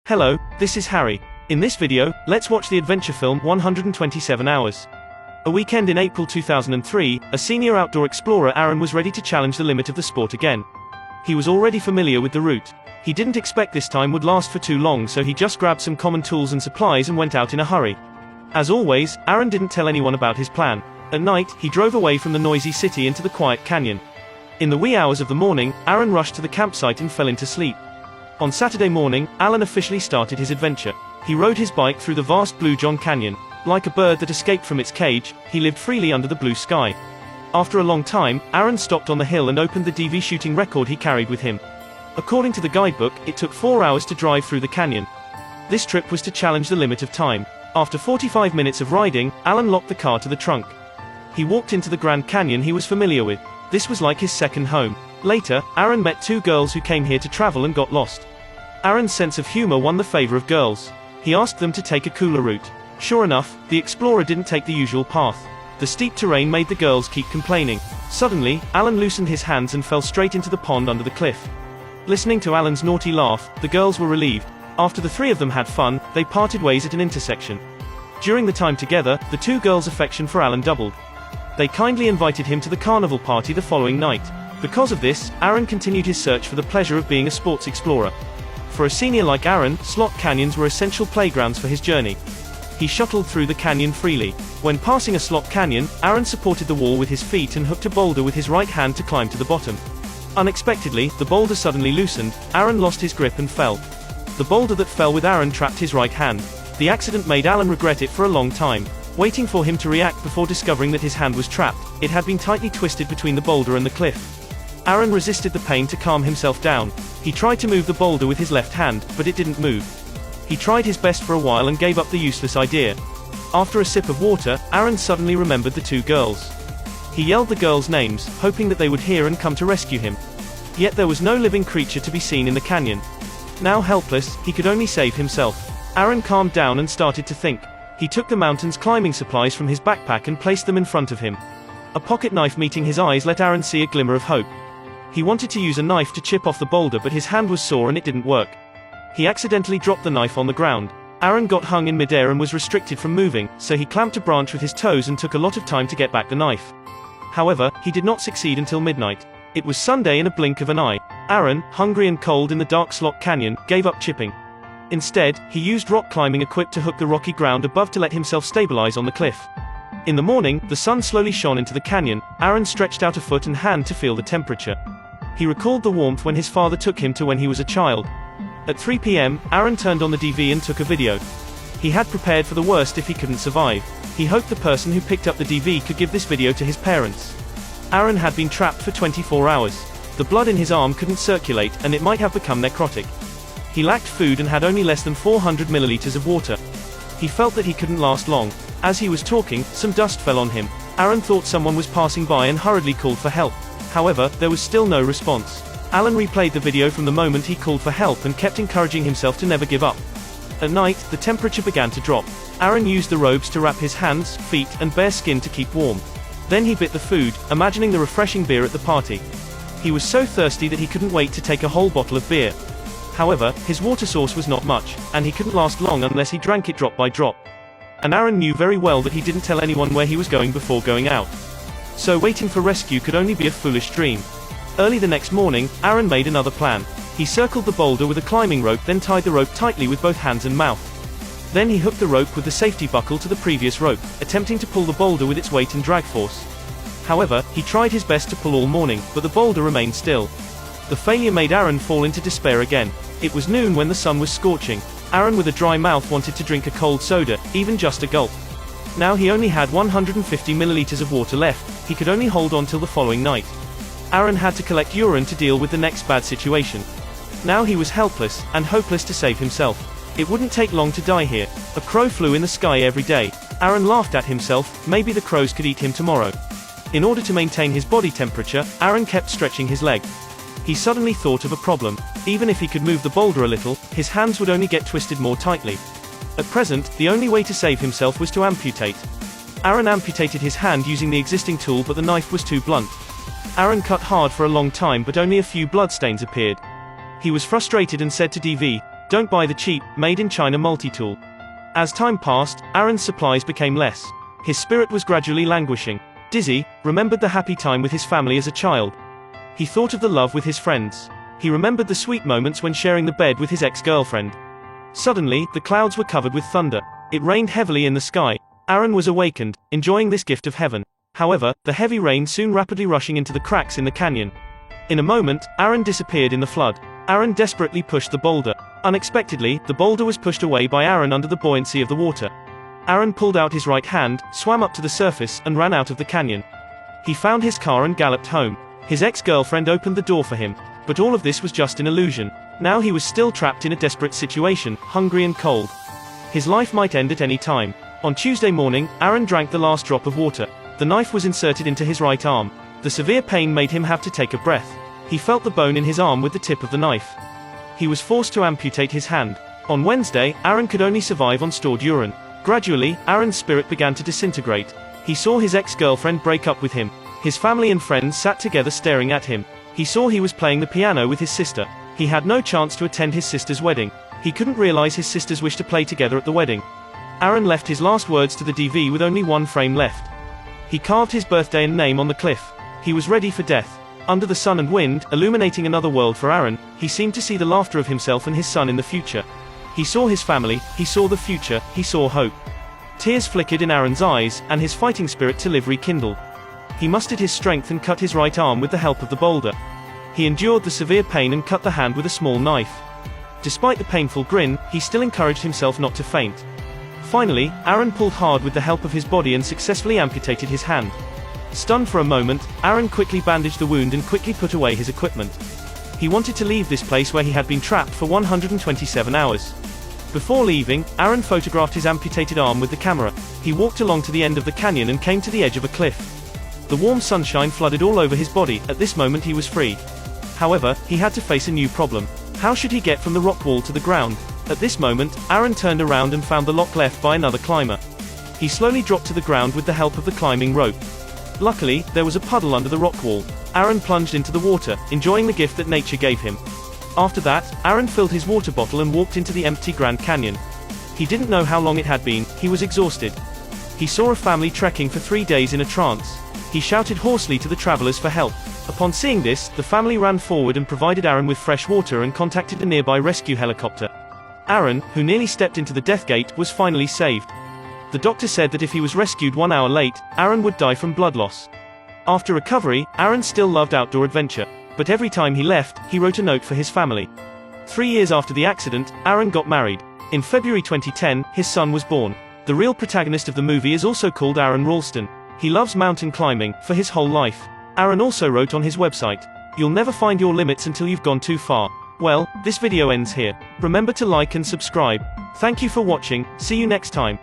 Hello, this is Harry. In this video, let's watch the adventure film 127 Hours. A weekend in April 2003, a senior outdoor explorer Aaron was ready to challenge the limit of the sport again. He was already familiar with the route. He didn't expect this time would last for too long, so he just grabbed some common tools and supplies and went out in a hurry. As always, Aaron didn't tell anyone about his plan. At night, he drove away from the noisy city into the quiet canyon. In the wee hours of the morning, Aaron rushed to the campsite and fell into sleep. On Saturday morning, Aaron officially started his adventure. He rode his bike through the vast Blue John Canyon. Like a bird that escaped from its cage, he lived freely under the blue sky. After a long time, Aaron stopped on the hill and opened the DV shooting record he carried with him. According to the guidebook, it took 4 hours to drive through the canyon. This trip was to challenge the limit of time. After 45 minutes of riding, Aaron locked the car to the trunk. He walked into the Grand Canyon he was familiar with. This was like his second home. Later, Aaron met two girls who came here to travel and got lost. Aaron's sense of humor won the favor of girls. He asked them to take a cooler route. Sure enough, the explorer didn't take the usual path. The steep terrain made the girls keep complaining. Suddenly, Aaron loosened his hands and fell straight into the pond under the cliff. Listening to Aaron's naughty laugh, the girls were relieved. After the three of them had fun, they parted ways at an intersection. During the time together, the two girls' affection for Aaron doubled. They kindly invited him to the carnival party the following night. Because of this, Aaron continued his search for the pleasure of being a sports explorer. For a senior like Aaron, slot canyons were essential playgrounds for his journey. He shuttled through the canyon freely. When passing a slot canyon, Aaron supported the wall with his feet and hooked a boulder with his right hand to climb to the bottom. Unexpectedly, the boulder suddenly loosened. Aaron lost his grip and fell. The boulder that fell with Aaron trapped his right hand. The accident made Aaron regret it for a long time. Waiting for him to react before discovering that his hand was trapped, it had been tightly twisted between the boulder and the cliff. Aaron resisted the pain to calm himself down. He tried to move the boulder with his left hand, but it didn't move. He tried his best for a while and gave up the useless idea. After a sip of water, Aaron suddenly remembered the two girls. He yelled the girls' names, hoping that they would hear and come to rescue him. Yet there was no living creature to be seen in the canyon. Now helpless, he could only save himself. Aaron calmed down and started to think. He took the mountain's climbing supplies from his backpack and placed them in front of him. A pocket knife meeting his eyes let Aaron see a glimmer of hope. He wanted to use a knife to chip off the boulder, but his hand was sore and it didn't work. He accidentally dropped the knife on the ground. Aaron got hung in midair and was restricted from moving, so he clamped a branch with his toes and took a lot of time to get back the knife. However, he did not succeed until midnight. It was Sunday in a blink of an eye. Aaron, hungry and cold in the dark slot canyon, gave up chipping. Instead, he used rock climbing equipment to hook the rocky ground above to let himself stabilize on the cliff. In the morning, the sun slowly shone into the canyon. Aaron stretched out a foot and hand to feel the temperature. He recalled the warmth when his father took him to when he was a child. At 3 p.m., Aaron turned on the DV and took a video. He had prepared for the worst if he couldn't survive. He hoped the person who picked up the DV could give this video to his parents. Aaron had been trapped for 24 hours. The blood in his arm couldn't circulate, and it might have become necrotic. He lacked food and had only less than 400 milliliters of water. He felt that he couldn't last long. As he was talking, some dust fell on him. Aaron thought someone was passing by and hurriedly called for help. However, there was still no response. Aaron replayed the video from the moment he called for help and kept encouraging himself to never give up. At night, the temperature began to drop. Aaron used the robes to wrap his hands, feet, and bare skin to keep warm. Then he bit the food, imagining the refreshing beer at the party. He was so thirsty that he couldn't wait to take a whole bottle of beer. However, his water source was not much, and he couldn't last long unless he drank it drop by drop. And Aaron knew very well that he didn't tell anyone where he was going before going out. So waiting for rescue could only be a foolish dream. Early the next morning, Aaron made another plan. He circled the boulder with a climbing rope, then tied the rope tightly with both hands and mouth. Then he hooked the rope with the safety buckle to the previous rope, attempting to pull the boulder with its weight and drag force. However, he tried his best to pull all morning, but the boulder remained still. The failure made Aaron fall into despair again. It was noon when the sun was scorching. Aaron with a dry mouth wanted to drink a cold soda, even just a gulp. Now he only had 150 milliliters of water left. He could only hold on till the following night. Aaron had to collect urine to deal with the next bad situation. Now he was helpless, and hopeless to save himself. It wouldn't take long to die here. A crow flew in the sky every day. Aaron laughed at himself. Maybe the crows could eat him tomorrow. In order to maintain his body temperature, Aaron kept stretching his leg. He suddenly thought of a problem. Even if he could move the boulder a little, his hands would only get twisted more tightly. At present, the only way to save himself was to amputate. Aaron amputated his hand using the existing tool, but the knife was too blunt. Aaron cut hard for a long time, but only a few bloodstains appeared. He was frustrated and said to DV, Don't buy the cheap, made-in-China multi-tool. As time passed, Aaron's supplies became less. His spirit was gradually languishing. Dizzy remembered the happy time with his family as a child. He thought of the love with his friends. He remembered the sweet moments when sharing the bed with his ex-girlfriend. Suddenly, the clouds were covered with thunder. It rained heavily in the sky. Aaron was awakened, enjoying this gift of heaven. However, the heavy rain soon rapidly rushing into the cracks in the canyon. In a moment, Aaron disappeared in the flood. Aaron desperately pushed the boulder. Unexpectedly, the boulder was pushed away by Aaron under the buoyancy of the water. Aaron pulled out his right hand, swam up to the surface, and ran out of the canyon. He found his car and galloped home. His ex-girlfriend opened the door for him. But all of this was just an illusion. Now he was still trapped in a desperate situation, hungry and cold. His life might end at any time. On Tuesday morning, Aaron drank the last drop of water. The knife was inserted into his right arm. The severe pain made him have to take a breath. He felt the bone in his arm with the tip of the knife. He was forced to amputate his hand. On Wednesday, Aaron could only survive on stored urine. Gradually, Aaron's spirit began to disintegrate. He saw his ex-girlfriend break up with him. His family and friends sat together staring at him. He saw he was playing the piano with his sister. He had no chance to attend his sister's wedding. He couldn't realize his sisters wished to play together at the wedding. Aaron left his last words to the DV with only one frame left. He carved his birthday and name on the cliff. He was ready for death. Under the sun and wind, illuminating another world for Aaron, he seemed to see the laughter of himself and his son in the future. He saw his family, he saw the future, he saw hope. Tears flickered in Aaron's eyes, and his fighting spirit to live rekindled. He mustered his strength and cut his right arm with the help of the boulder. He endured the severe pain and cut the hand with a small knife. Despite the painful grin, he still encouraged himself not to faint. Finally, Aaron pulled hard with the help of his body and successfully amputated his hand. Stunned for a moment, Aaron quickly bandaged the wound and quickly put away his equipment. He wanted to leave this place where he had been trapped for 127 hours. Before leaving, Aaron photographed his amputated arm with the camera. He walked along to the end of the canyon and came to the edge of a cliff. The warm sunshine flooded all over his body. At this moment he was free. However, he had to face a new problem. How should he get from the rock wall to the ground? At this moment, Aaron turned around and found the lock left by another climber. He slowly dropped to the ground with the help of the climbing rope. Luckily, there was a puddle under the rock wall. Aaron plunged into the water, enjoying the gift that nature gave him. After that, Aaron filled his water bottle and walked into the empty Grand Canyon. He didn't know how long it had been. He was exhausted. He saw a family trekking for 3 days in a trance. He shouted hoarsely to the travelers for help. Upon seeing this, the family ran forward and provided Aaron with fresh water and contacted a nearby rescue helicopter. Aaron, who nearly stepped into the death gate, was finally saved. The doctor said that if he was rescued 1 hour late, Aaron would die from blood loss. After recovery, Aaron still loved outdoor adventure. But every time he left, he wrote a note for his family. 3 years after the accident, Aaron got married. In February 2010, his son was born. The real protagonist of the movie is also called Aaron Ralston. He loves mountain climbing, for his whole life. Aaron also wrote on his website, "You'll never find your limits until you've gone too far." Well, this video ends here. Remember to like and subscribe. Thank you for watching, see you next time.